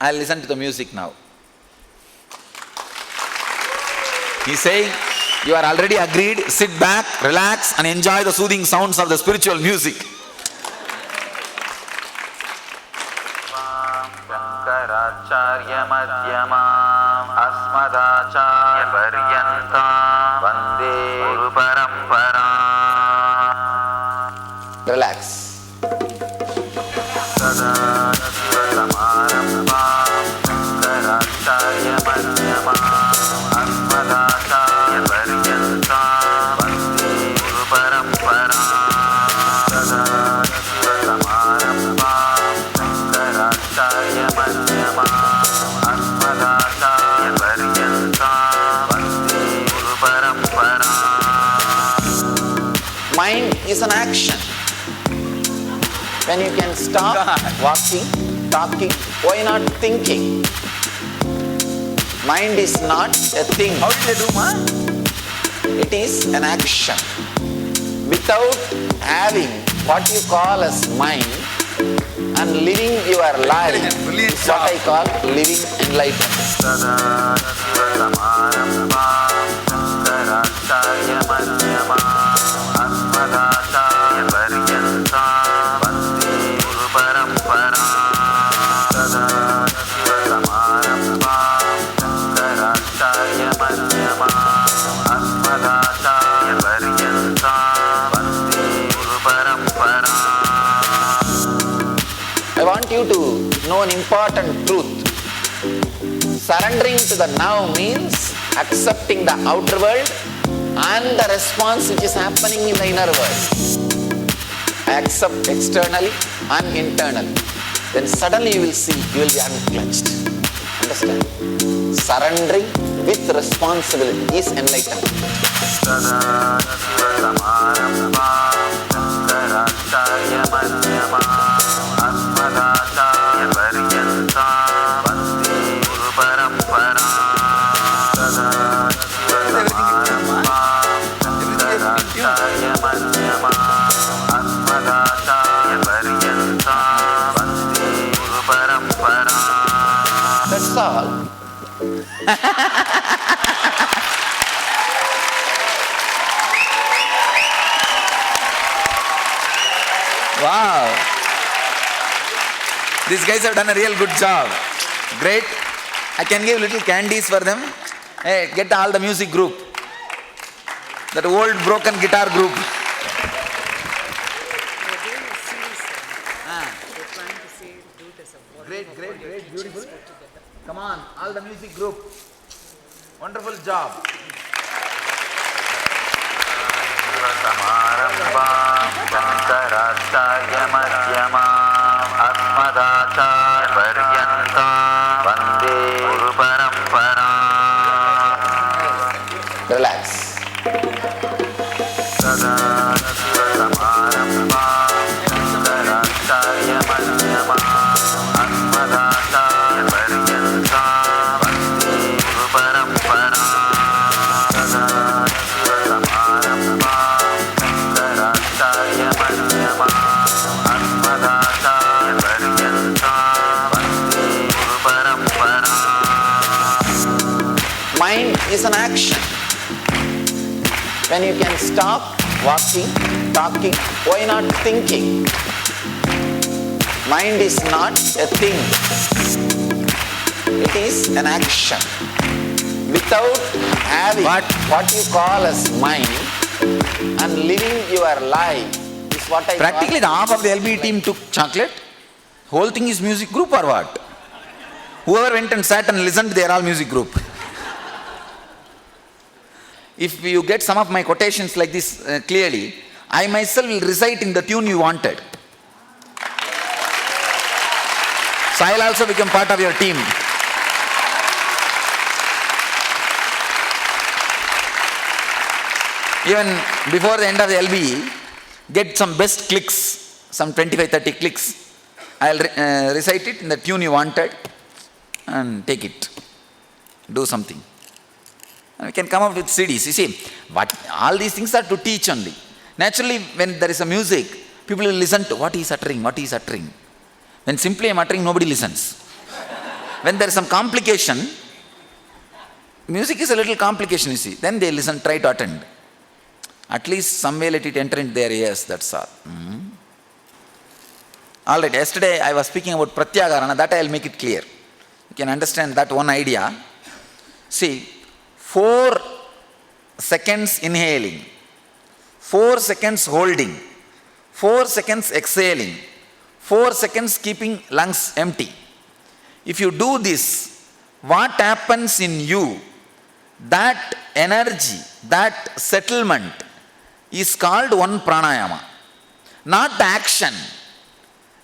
I'll listen to the music now. He's saying, you are already agreed, sit back, relax and enjoy the soothing sounds of the spiritual music. Shankaracharya Madhyamam Asmadacharya Paryantam Vande Guru Paramparam. Relax. Sadashivasamarambam Shankaracharya Madhyamam Asmadacharya Paryantam Vande Guru Paramparam. Sadashivasamarambam Shankaracharya Madhyamam Asmadacharya Paryantam Vande Guru Paramparam. Mind is an action. When you can stop walking, talking, why not thinking? Mind is not a thing. How did they do, ma? It is an action. Without having what you call as mind and living your life is what I call living enlightenment. Sadashivasamarambam Shankaracharya Madhyamam Asmadacharya Paryantam Vande Guru Paramparam. Sadashivasamarambam Shankaracharya Madhyamam Asmadacharya Paryantam Vande Guru Paramparam. I want you to know an important truth. Surrendering to the now means accepting the outer world and the response which is happening in the inner world. I accept externally and internally. Then suddenly you will see, you will be unclutched. Understand? Surrendering with responsibility is enlightenment. Sadashivasamarambam Shankaracharya Madhyamam Asmadacharya Paryantam Vande Guru Paramparam. Sadashivasamarambam Shankaracharya Madhyamam Asmadacharya Paryantam Vande Guru Paramparam. That's all. Wow. These guys have done a real good job. Great. I can give little candies for them. Hey, get all the music group. That old broken guitar group. Great, beautiful. Come on, all the music group. Wonderful job. Shankaracharya Shankaracharya Madhyamam Asmadacharya Paryantam Vande Guru Paramparam. Relax. Sadashivasamarambam Shankaracharya Madhyamam Asmadacharya Paryantam Vande Guru Paramparam. Sadashivasamarambam Shankaracharya Madhyamam Asmadacharya Paryantam Vande Guru Paramparam. Mind is an action. When you can stop walking, talking, why not thinking? Mind is not a thing. It is an action. Without having what you call as mind and living your life is what I Practically the half of the LB team took chocolate. Whole thing is music group or what? Whoever went and sat and listened, they are all music group. If you get some of my quotations like this clearly, I myself will recite in the tune you wanted. So I will also become part of your team. Even before the end of the LB, get some best clicks, some 25-30 clicks. I will recite it in the tune you wanted and take it. Do something. And we can come up with CDs. You see, all these things are to teach only. Naturally, when there is a music, people will listen to what he is uttering, what he is uttering. When simply I am uttering, nobody listens. when there is some complication, music is a little complication, you see. Then they listen, try to attend. At least some way let it enter into their ears, that's all. All right, yesterday I was speaking about Pratyagarana, that I will make it clear. You can understand that one idea. See, 4 seconds inhaling, 4 seconds holding, 4 seconds exhaling, 4 seconds keeping lungs empty. If you do this, what happens in you, that energy, that settlement is called one pranayama. Not the action.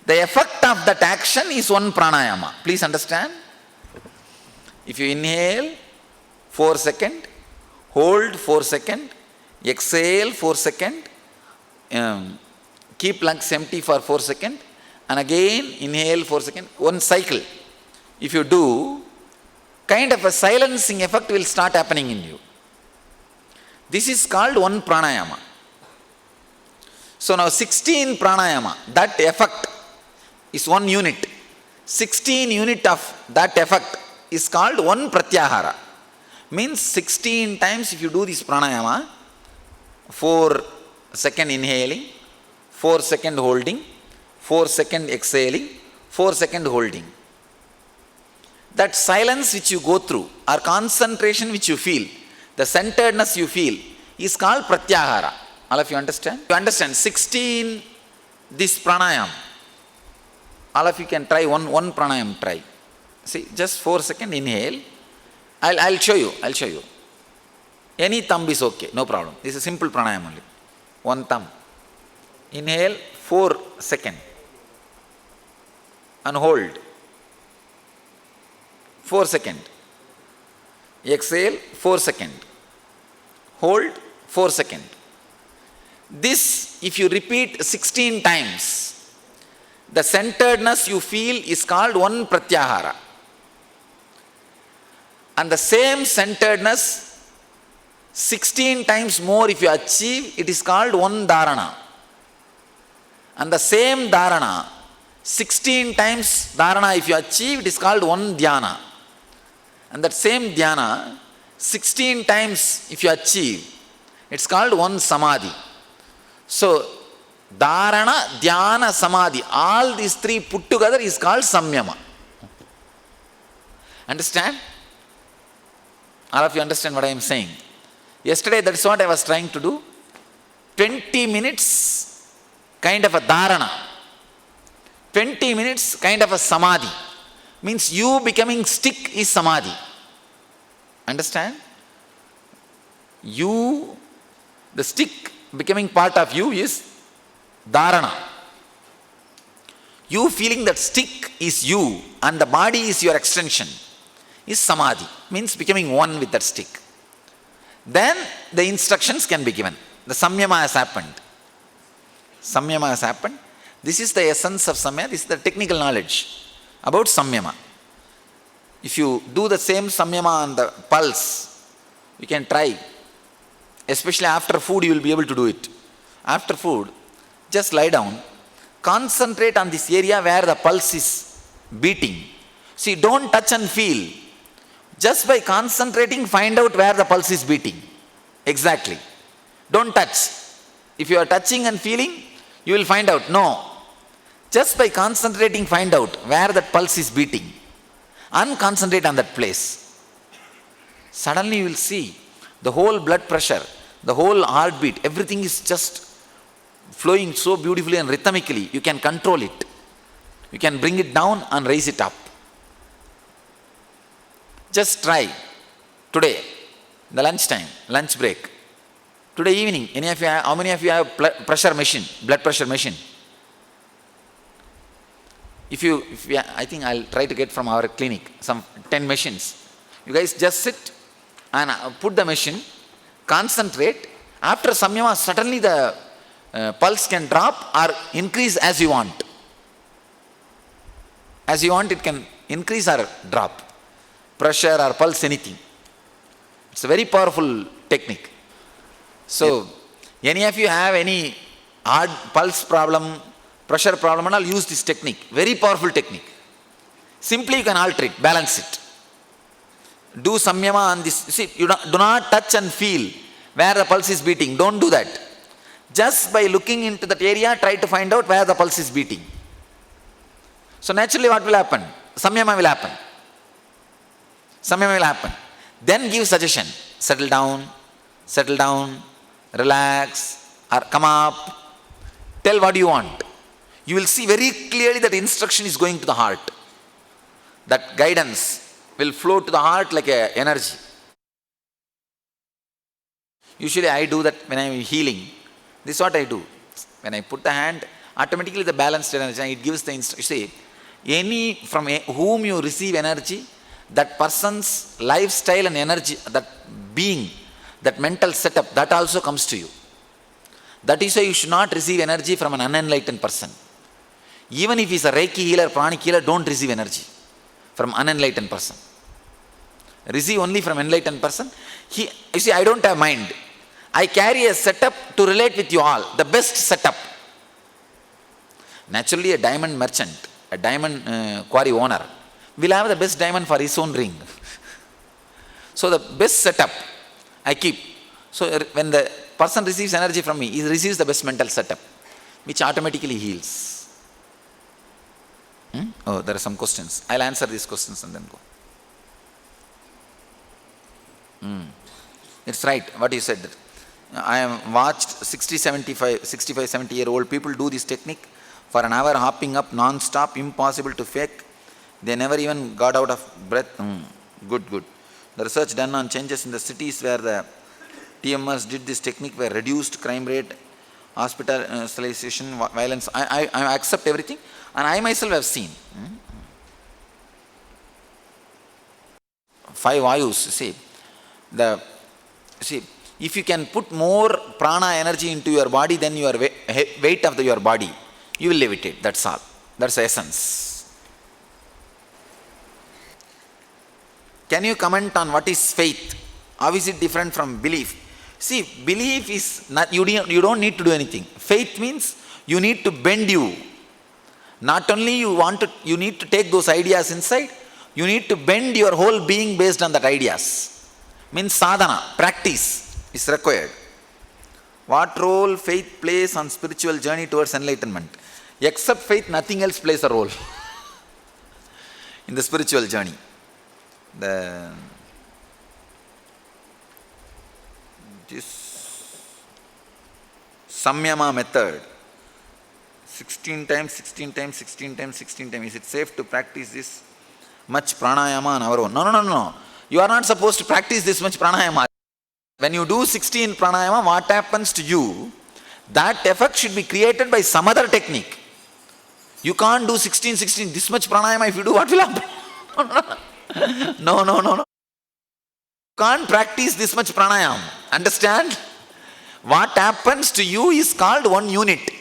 The effect of that action is one pranayama. Please understand. If you inhale 4 seconds, hold 4 seconds, exhale 4 seconds, keep lungs empty for 4 seconds, and again inhale 4 seconds, one cycle. If you do, kind of a silencing effect will start happening in you. This is called one pranayama. So now 16 pranayama, that effect is 1 unit. 16 unit of that effect is called one pratyahara. Means 16 times if you do this pranayama, 4 second inhaling, 4 second holding, 4 second exhaling, 4 second holding. That silence which you go through, or concentration which you feel, the centeredness you feel, is called pratyahara. All of you understand? You understand 16 this pranayam. All of you can try one pranayam, try. See, just 4 second inhale. I'll show you. Any thumb is okay, no problem. This is a simple pranayam only. One thumb. Inhale 4 second. And hold. 4 second. Exhale 4 second. Hold 4 second. This, if you repeat 16 times, the centeredness you feel is called one pratyahara. And the same centeredness 16 times more if you achieve, it is called one dharana. And the same dharana 16 times dharana if you achieve, it is called one dhyana. And that same dhyana 16 times if you achieve, it's called one samadhi. So dharana, dhyana, samadhi, all these 3 put together is called samyama. Understand? All of you understand what I am saying? Yesterday, that's what I was trying to do. 20 minutes kind of a dharana. 20 minutes kind of a samadhi. Means you becoming stick is samadhi. Understand? You, the stick becoming part of you is dharana. You feeling that stick is you and the body is your extension is samadhi. Means becoming one with that stick. Then the instructions can be given. The samyama has happened. Samyama has happened. This is the essence of samyama. This is the technical knowledge about samyama. If you do the same samyama on the pulse, you can try. Especially after food, you will be able to do it. After food, just lie down. Concentrate on this area where the pulse is beating. See, don't touch and feel. Just by concentrating, find out where the pulse is beating. Exactly. Don't touch. If you are touching and feeling, you will find out. No. Just by concentrating, find out where that pulse is beating. And concentrate on that place. Suddenly you will see the whole blood pressure, the whole heartbeat, everything is just flowing so beautifully and rhythmically. You can control it. You can bring it down and raise it up. Just try. Today, the lunchtime, lunch break. Today evening, how many of you have pressure machine, blood pressure machine? I think I'll try to get from our clinic some 10 machines. You guys just sit and put the machine, concentrate. After samyama, suddenly the pulse can drop or increase as you want. As you want, it can increase or drop. Pressure or pulse, anything. It's a very powerful technique. So, any of you have any pulse problem, pressure problem, and I'll use this technique. Very powerful technique. Simply you can alter it, balance it. Do samyama on this. See, you do not touch and feel where the pulse is beating. Don't do that. Just by looking into that area, try to find out where the pulse is beating. So naturally what will happen? Samyama will happen. Samyama will happen. Then give suggestion. Settle down, relax, or come up. Tell what you want. You will see very clearly that instruction is going to the heart. That guidance will flow to the heart like a energy. Usually I do that when I am healing. This is what I do. When I put the hand, automatically the balanced energy, it gives the instruction. See, from whom you receive energy, that person's lifestyle and energy, that being, that mental setup, that also comes to you. That is why you should not receive energy from an unenlightened person. Even if he's a Reiki healer, pranic healer, don't receive energy from unenlightened person. Receive only from enlightened person. You see, I don't have mind. I carry a setup to relate with you all, the best setup. Naturally, a diamond merchant, a diamond quarry owner, will have the best diamond for his own ring. So the best setup I keep. So when the person receives energy from me, he receives the best mental setup, which automatically heals. Oh, there are some questions. I'll answer these questions and then go. It's right, what you said. I have watched 65, 70-year-old people do this technique for an hour, hopping up non-stop, impossible to fake. They never even got out of breath. Good. The research done on changes in the cities where the TMS did this technique were reduced crime rate, hospitalization, violence. I accept everything, and I myself have seen. 5 Vayus, see, if you can put more prana energy into your body than your weight of your body, you will levitate, that's all. That's the essence. Can you comment on what is faith? How is it different from belief? See, belief is not, you don't need to do anything. Faith means you need to bend you. Not only you need to take those ideas inside, you need to bend your whole being based on that ideas. Means sadhana, practice is required. What role faith plays on spiritual journey towards enlightenment? Except faith, nothing else plays a role in the spiritual journey. This Samyama method, 16 times, is it safe to practice this much pranayama on our own? No. You are not supposed to practice this much pranayama. When you do 16 pranayama, what happens to you? That effect should be created by some other technique. You can't do 16, this much pranayama. If you do, what will happen? No. You can't practice this much pranayama. Understand? What happens to you is called one unit.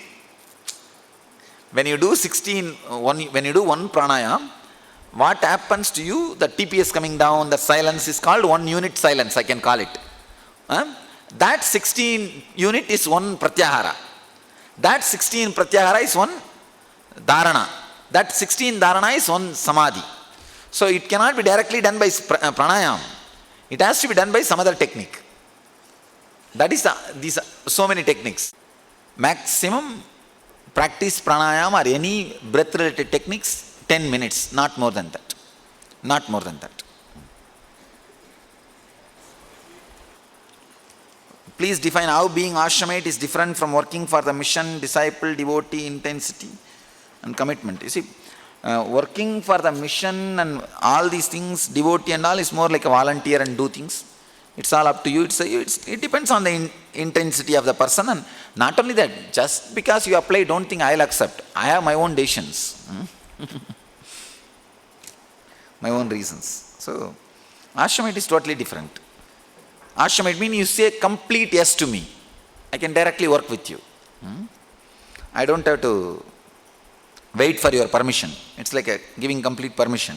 When you do when you do one pranayama, what happens to you? The TPS coming down, the silence is called one unit silence, I can call it. That 16 unit is one pratyahara. That 16 pratyahara is one dharana. That 16 dharana is one samadhi. So it cannot be directly done by pranayama. It has to be done by some other technique. That is these so many techniques. Maximum practice pranayama or any breath related techniques 10 minutes, not more than that. Not more than that. Please define how being ashramite is different from working for the mission, disciple, devotee, intensity and commitment. You see, working for the mission and all these things, devotee and all, is more like a volunteer and do things. It's all up to you. It depends on the intensity of the person. And not only that, just because you apply, don't think I'll accept. I have my own decisions. My own reasons. So, ashramite is totally different. Ashramite means you say complete yes to me. I can directly work with you. I don't have to wait for your permission. It's like giving complete permission.